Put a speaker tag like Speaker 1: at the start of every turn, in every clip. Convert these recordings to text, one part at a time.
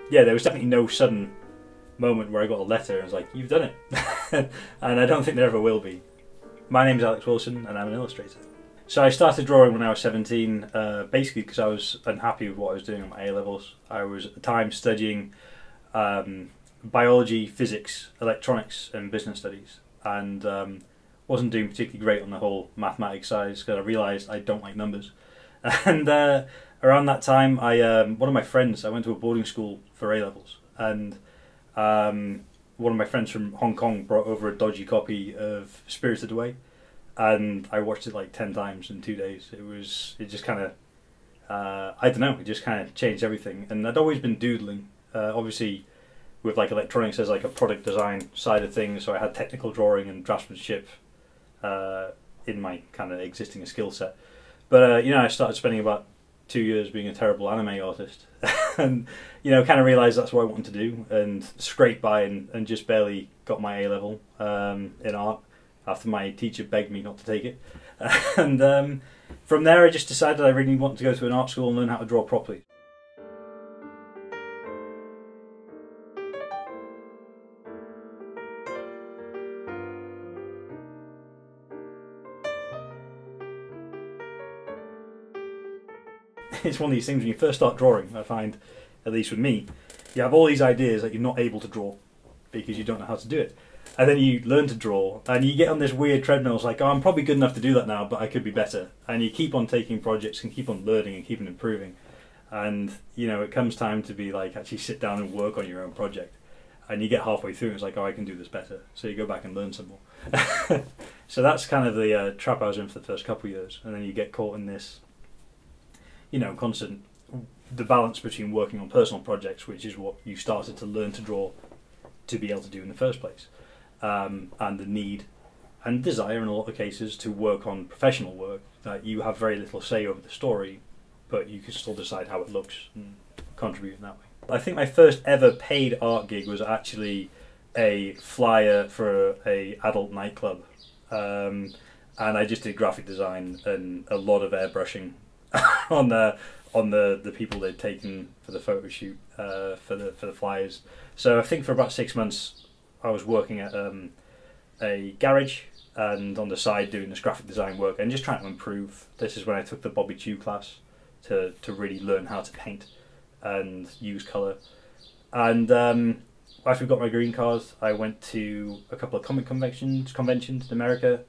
Speaker 1: yeah, there was definitely no sudden moment where I got a letter and was like, "You've done it," and I don't think there ever will be. My name's Alex Wilson, and I'm an illustrator. So I started drawing when I was 17, basically because I was unhappy with what I was doing at my A-levels. I was at the time studying biology, physics, electronics and business studies, and wasn't doing particularly great on the whole mathematics side because I realised I don't like numbers. And around that time, one of my friends, I went to a boarding school for A-levels, and one of my friends from Hong Kong brought over a dodgy copy of Spirited Away, and I watched it like 10 times in 2 days. It just kind of, I don't know, it just kind of changed everything. And I'd always been doodling, obviously with like electronics, there's like a product design side of things, so I had technical drawing and draftsmanship in my kind of existing skill set. But I started spending about 2 years being a terrible anime artist, and kind of realised that's what I wanted to do, and scraped by and just barely got my A level in art after my teacher begged me not to take it. And from there, I just decided I really wanted to go to an art school and learn how to draw properly. It's one of these things when you first start drawing, I find, at least with me, you have all these ideas that you're not able to draw because you don't know how to do it. And then you learn to draw and you get on this weird treadmill. It's like, oh, I'm probably good enough to do that now, but I could be better. And you keep on taking projects and keep on learning and keep on improving. And, it comes time to be like, actually sit down and work on your own project. And you get halfway through and it's like, oh, I can do this better. So you go back and learn some more. So that's kind of the trap I was in for the first couple of years. And then you get caught in this constant, the balance between working on personal projects, which is what you started to learn to draw to be able to do in the first place, and the need and desire in a lot of cases to work on professional work that you have very little say over the story, but you can still decide how it looks and contribute in that way. I think my first ever paid art gig was actually a flyer for a adult nightclub, and I just did graphic design and a lot of airbrushing on the people they'd taken for the photo shoot for the flyers. So I think for about 6 months I was working at a garage and on the side doing this graphic design work and just trying to improve. This is when I took the Bobby Chew class to really learn how to paint and use colour. And after we got my green card, I went to a couple of comic conventions in America.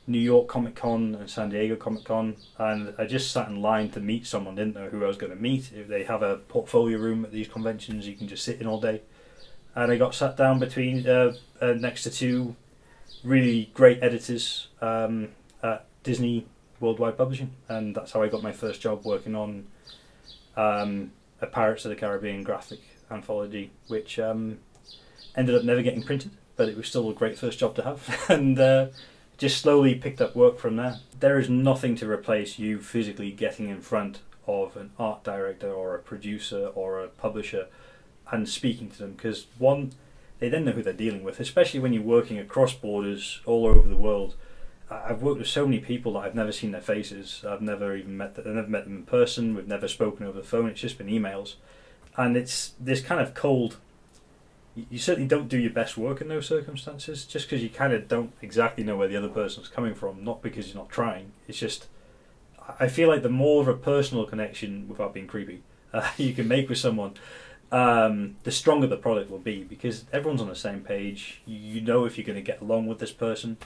Speaker 1: New York Comic Con and San Diego Comic Con, and I just sat in line to meet someone. Didn't know who I was going to meet. If they have a portfolio room at these conventions, you can just sit in all day. And I got sat down between next to two really great editors at Disney Worldwide Publishing, and that's how I got my first job working on a Pirates of the Caribbean graphic anthology, which ended up never getting printed, but it was still a great first job to have. And just slowly picked up work from there. There is nothing to replace you physically getting in front of an art director or a producer or a publisher and speaking to them, because one, they then know who they're dealing with, especially when you're working across borders all over the world. I've worked with so many people that I've never seen their faces. I've never even met them. I've never met them in person. We've never spoken over the phone. It's just been emails, and it's this kind of cold. You certainly don't do your best work in those circumstances, just because you kind of don't exactly know where the other person's coming from, not because you're not trying. It's just, I feel like the more of a personal connection, without being creepy, you can make with someone, the stronger the product will be, because everyone's on the same page. You know if you're going to get along with this person,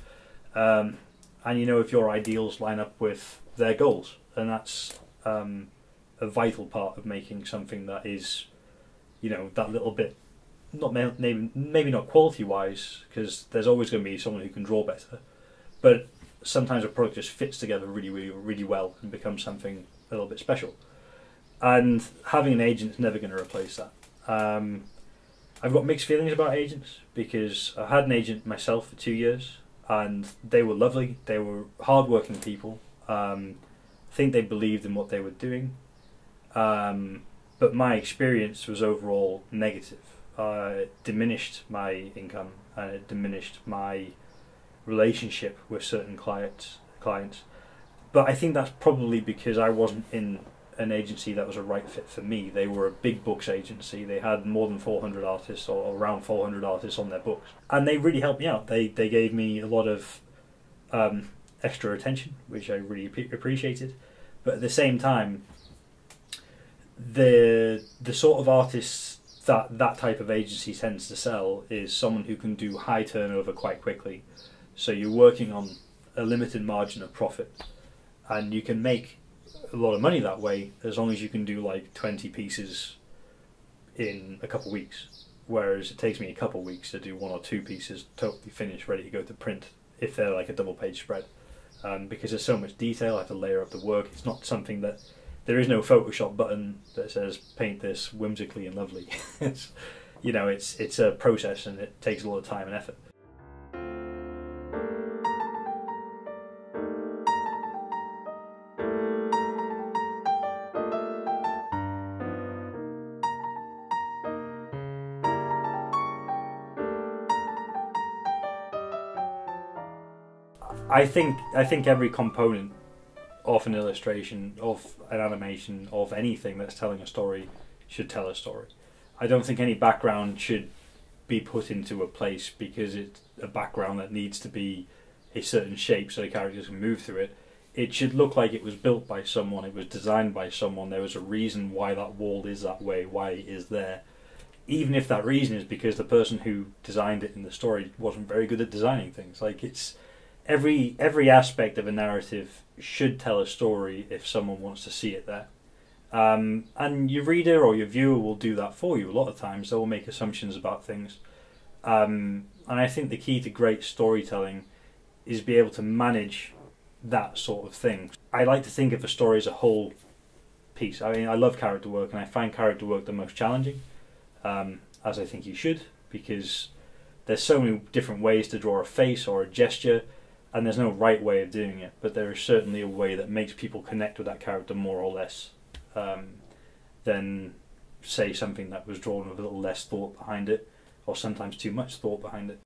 Speaker 1: and you know if your ideals line up with their goals, and that's a vital part of making something that is, that little bit. Maybe not quality-wise, because there's always going to be someone who can draw better, but sometimes a product just fits together really, really, really well and becomes something a little bit special. And having an agent is never going to replace that. I've got mixed feelings about agents, because I had an agent myself for 2 years, and they were lovely. They were hard-working people. I think they believed in what they were doing, but my experience was overall negative. It diminished my income, and it diminished my relationship with certain clients. But I think that's probably because I wasn't in an agency that was a right fit for me. They were a big books agency. They had more than 400 artists, or around 400 artists on their books, and they really helped me out. They gave me a lot of extra attention, which I really appreciated. But at the same time, the sort of artists that type of agency tends to sell is someone who can do high turnover quite quickly. So you're working on a limited margin of profit, and you can make a lot of money that way as long as you can do like 20 pieces in a couple of weeks, whereas it takes me a couple of weeks to do 1 or 2 pieces totally finished, ready to go to print, if they're like a double page spread, because there's so much detail. I have to layer up the work. It's not something that, there is no Photoshop button that says paint this whimsically and lovely. It's, you know, it's a process, and it takes a lot of time and effort. I think every component of an illustration, of an animation, of anything that's telling a story should tell a story. I don't think any background should be put into a place because it's a background that needs to be a certain shape so the characters can move through it. It should look like it was built by someone, it was designed by someone, there was a reason why that wall is that way, why it is there. Even if that reason is because the person who designed it in the story wasn't very good at designing things. Like, it's every aspect of a narrative should tell a story if someone wants to see it there. And your reader or your viewer will do that for you. A lot of times they will make assumptions about things. And I think the key to great storytelling is be able to manage that sort of thing. I like to think of a story as a whole piece. I mean, I love character work, and I find character work the most challenging, as I think you should, because there's so many different ways to draw a face or a gesture, and there's no right way of doing it, but there is certainly a way that makes people connect with that character more or less than, say, something that was drawn with a little less thought behind it, or sometimes too much thought behind it.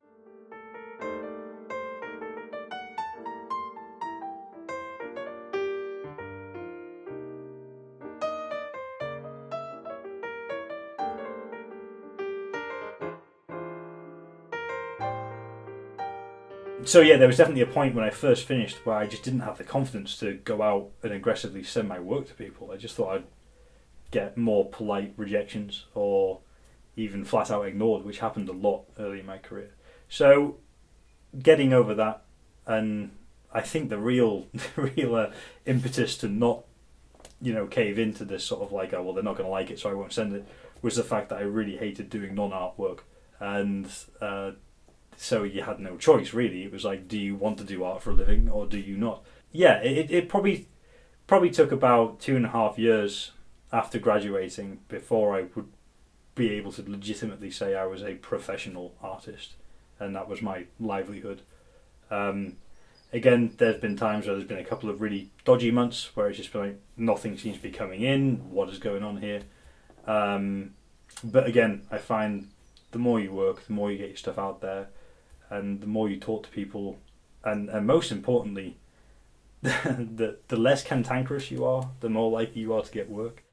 Speaker 1: So yeah, there was definitely a point when I first finished where I just didn't have the confidence to go out and aggressively send my work to people. I just thought I'd get more polite rejections or even flat out ignored, which happened a lot early in my career. So getting over that, and I think the real impetus to not, cave into this sort of like, oh well, they're not going to like it, so I won't send it, was the fact that I really hated doing non-art work. And so you had no choice, really. It was like, do you want to do art for a living or do you not? Yeah, it probably took about 2.5 years after graduating before I would be able to legitimately say I was a professional artist, and that was my livelihood. Again, there's been times where there's been a couple of really dodgy months where it's just been like, nothing seems to be coming in, what is going on here? But again, I find the more you work, the more you get your stuff out there, and the more you talk to people, and most importantly, the less cantankerous you are, the more likely you are to get work.